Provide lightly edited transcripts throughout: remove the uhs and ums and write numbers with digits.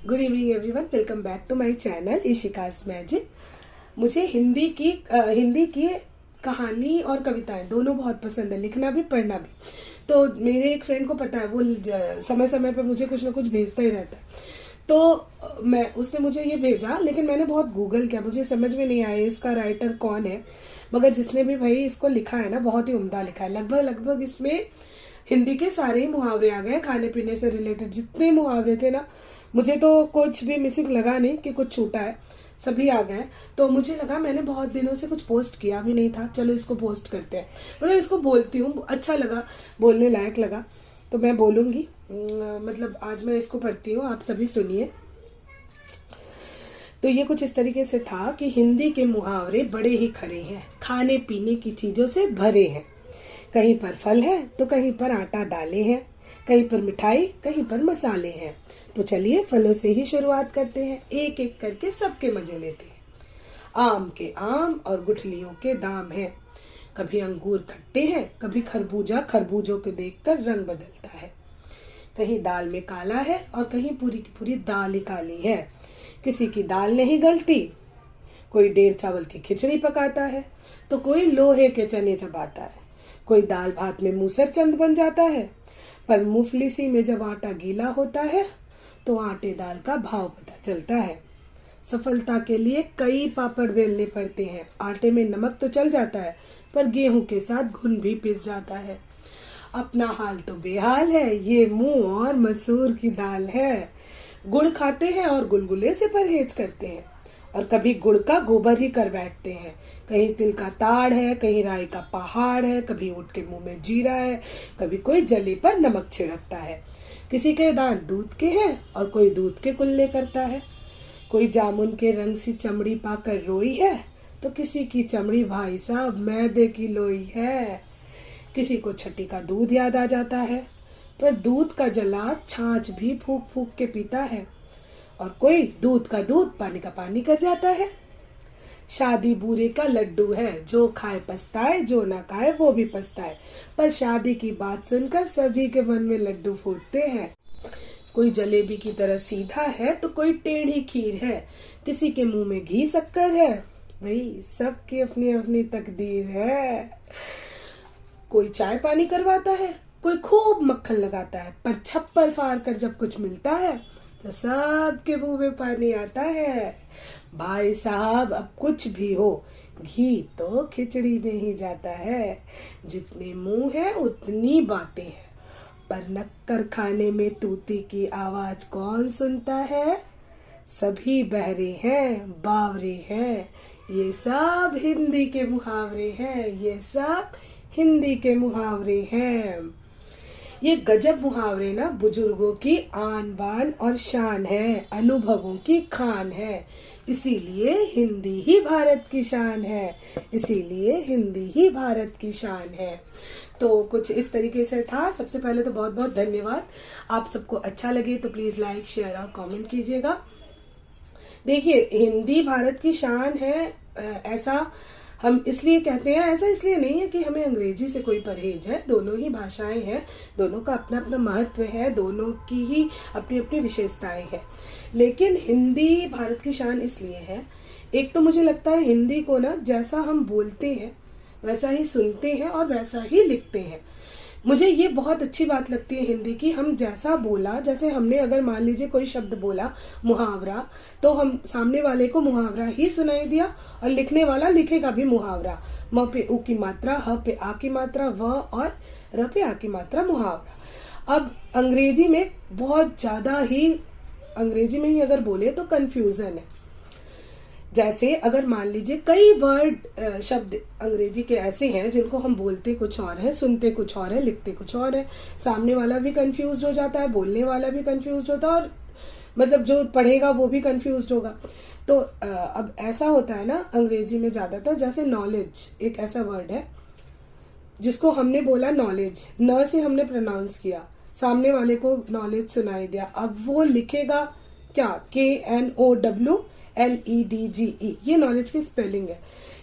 Good evening everyone, welcome back to my channel Ishika's magic. मुझे हिंदी की कहानी और कविताएं दोनों बहुत पसंद है, लिखना भी पढ़ना भी। तो मेरे एक फ्रेंड को पता है, वो समय समय पर मुझे कुछ ना कुछ भेजता ही रहता है। तो उसने मुझे ये भेजा, लेकिन मैंने बहुत गूगल किया, मुझे समझ में नहीं आया इसका राइटर कौन है। मगर जिसने भी भाई इसको लिखा है ना, बहुत ही उम्दा लिखा है। लगभग इसमें हिंदी के सारे ही मुहावरे आ गए, खाने पीने से रिलेटेड जितने मुहावरे थे ना, मुझे तो कुछ भी मिसिंग लगा नहीं कि कुछ छूटा है, सभी आ गए। तो मुझे लगा, मैंने बहुत दिनों से कुछ पोस्ट किया भी नहीं था, चलो इसको पोस्ट करते हैं। मतलब इसको बोलती हूँ, अच्छा लगा, बोलने लायक लगा तो मैं बोलूँगी। मतलब आज मैं इसको पढ़ती हूँ, आप सभी सुनिए। तो ये कुछ इस तरीके से था कि हिंदी के मुहावरे बड़े ही खरे हैं, खाने पीने की चीज़ों से भरे हैं। कहीं पर फल है तो कहीं पर आटा दालें हैं, कहीं पर मिठाई कहीं पर मसाले हैं। तो चलिए फलों से ही शुरुआत करते हैं, एक एक करके सबके मजे लेते हैं। आम के आम और गुठलियों के दाम हैं। कभी अंगूर खट्टे हैं, कभी खरबूजा खरबूजों को देखकर रंग बदलता है। कहीं दाल में काला है और कहीं पूरी की पूरी दाल ही काली है। किसी की दाल नहीं गलती, कोई डेढ़ चावल की खिचड़ी पकाता है तो कोई लोहे के चने चबाता है। कोई दाल भात में मूसर चंद बन जाता है, पर मुफलिसी में जब आटा गीला होता है तो आटे दाल का भाव पता चलता है। सफलता के लिए कई पापड़ बेलने पड़ते हैं। आटे में नमक तो चल जाता है, पर गेहूं के साथ घुन भी पिस जाता है। अपना हाल तो बेहाल है, ये मूंग और मसूर की दाल है। गुड़ खाते हैं और गुलगुले से परहेज करते हैं, और कभी गुड़ का गोबर ही कर बैठते हैं। कहीं तिल का ताड़ है, कहीं राई का पहाड़ है, कभी ऊँट के मुंह में जीरा है, कभी कोई जले पर नमक छिड़कता है। किसी के दांत दूध के हैं और कोई दूध के कुल्ले करता है। कोई जामुन के रंग सी चमड़ी पाकर रोई है, तो किसी की चमड़ी भाई साहब मैदे की लोई है। किसी को छठी का दूध याद आ जाता है, पर दूध का जला छाछ भी फूक फूक के पीता है। और कोई दूध का दूध पानी का पानी कर जाता है। शादी बूरे का लड्डू है, जो खाए पछताए, जो ना खाए वो भी पछताए। पर शादी की बात सुनकर सभी के मन में लड्डू फूटते हैं। कोई जलेबी की तरह सीधा है तो कोई टेढ़ी खीर है। किसी के मुंह में घी शक्कर है, भाई सबकी अपनी अपनी तकदीर है। कोई चाय पानी करवाता है, कोई खूब मक्खन लगाता है, पर छप्पर फाड़ कर जब कुछ मिलता है तो सबके मुंह में पानी आता है। भाई साहब, अब कुछ भी हो, घी तो खिचड़ी में ही जाता है। जितने मुंह है उतनी बातें हैं, पर नक्कर खाने में तूती की आवाज कौन सुनता है। सभी बहरे हैं, बावरे हैं, ये सब हिंदी के मुहावरे हैं, ये सब हिंदी के मुहावरे हैं। ये गजब मुहावरे ना बुजुर्गों की आन बान और शान है, अनुभवों की खान है। इसीलिए हिंदी ही भारत की शान है, इसीलिए हिंदी ही भारत की शान है। तो कुछ इस तरीके से था। सबसे पहले तो बहुत बहुत धन्यवाद। आप सबको अच्छा लगे तो प्लीज लाइक शेयर और कमेंट कीजिएगा। देखिए, हिंदी भारत की शान है, ऐसा हम इसलिए कहते हैं। ऐसा इसलिए नहीं है कि हमें अंग्रेजी से कोई परहेज है, दोनों ही भाषाएं हैं, दोनों का अपना अपना महत्व है, दोनों की ही अपनी अपनी विशेषताएं हैं। लेकिन हिंदी भारत की शान इसलिए है, एक तो मुझे लगता है हिंदी को ना जैसा हम बोलते हैं वैसा ही सुनते हैं और वैसा ही लिखते हैं। मुझे ये बहुत अच्छी बात लगती है हिंदी की। हम जैसा बोला, जैसे हमने अगर मान लीजिए कोई शब्द बोला मुहावरा, तो हम सामने वाले को मुहावरा ही सुनाई दिया, और लिखने वाला लिखेगा भी मुहावरा। म पे उ की मात्रा, ह पे आ की मात्रा, व और र पे आ की मात्रा, मुहावरा। अब अंग्रेजी में बहुत ज्यादा ही, अंग्रेजी में ही अगर बोले तो कंफ्यूजन है। जैसे अगर मान लीजिए कई वर्ड शब्द अंग्रेजी के ऐसे हैं जिनको हम बोलते कुछ और है, सुनते कुछ और है, लिखते कुछ और है। सामने वाला भी कंफ्यूज हो जाता है, बोलने वाला भी कंफ्यूज होता है, और मतलब जो पढ़ेगा वो भी कंफ्यूज होगा। तो अब ऐसा होता है ना अंग्रेजी में ज्यादातर, जैसे नॉलेज एक ऐसा वर्ड है जिसको हमने बोला नॉलेज, न से हमने प्रोनाउंस किया, सामने वाले को नॉलेज सुनाई दिया। अब वो लिखेगा क्या, KNOWLEDGE, ये नॉलेज की स्पेलिंग है।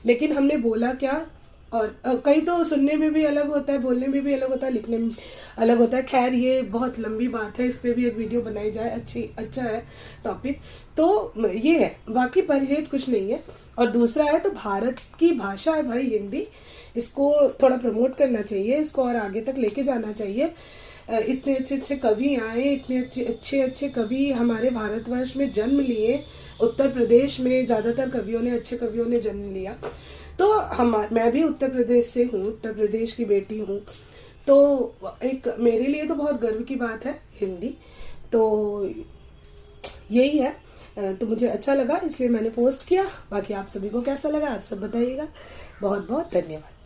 लेकिन हमने बोला क्या, और कई तो सुनने में भी अलग होता है, बोलने में भी अलग होता है, लिखने में अलग होता है। खैर ये बहुत लंबी बात है, इस पे भी एक वीडियो बनाई जाए, अच्छा है टॉपिक। तो ये है, बाकी परहेज कुछ नहीं है। और दूसरा है तो भारत की भाषा है भाई हिंदी, इसको थोड़ा प्रमोट करना चाहिए, इसको और आगे तक लेके जाना चाहिए। इतने अच्छे अच्छे कवि आए, इतने अच्छे अच्छे कवि हमारे भारतवर्ष में जन्म लिए। उत्तर प्रदेश में ज़्यादातर कवियों ने, अच्छे कवियों ने जन्म लिया। तो मैं भी उत्तर प्रदेश से हूँ, उत्तर प्रदेश की बेटी हूँ, तो एक मेरे लिए तो बहुत गर्व की बात है हिंदी। तो यही है, तो मुझे अच्छा लगा इसलिए मैंने पोस्ट किया। बाकी आप सभी को कैसा लगा आप सब बताइएगा। बहुत बहुत धन्यवाद।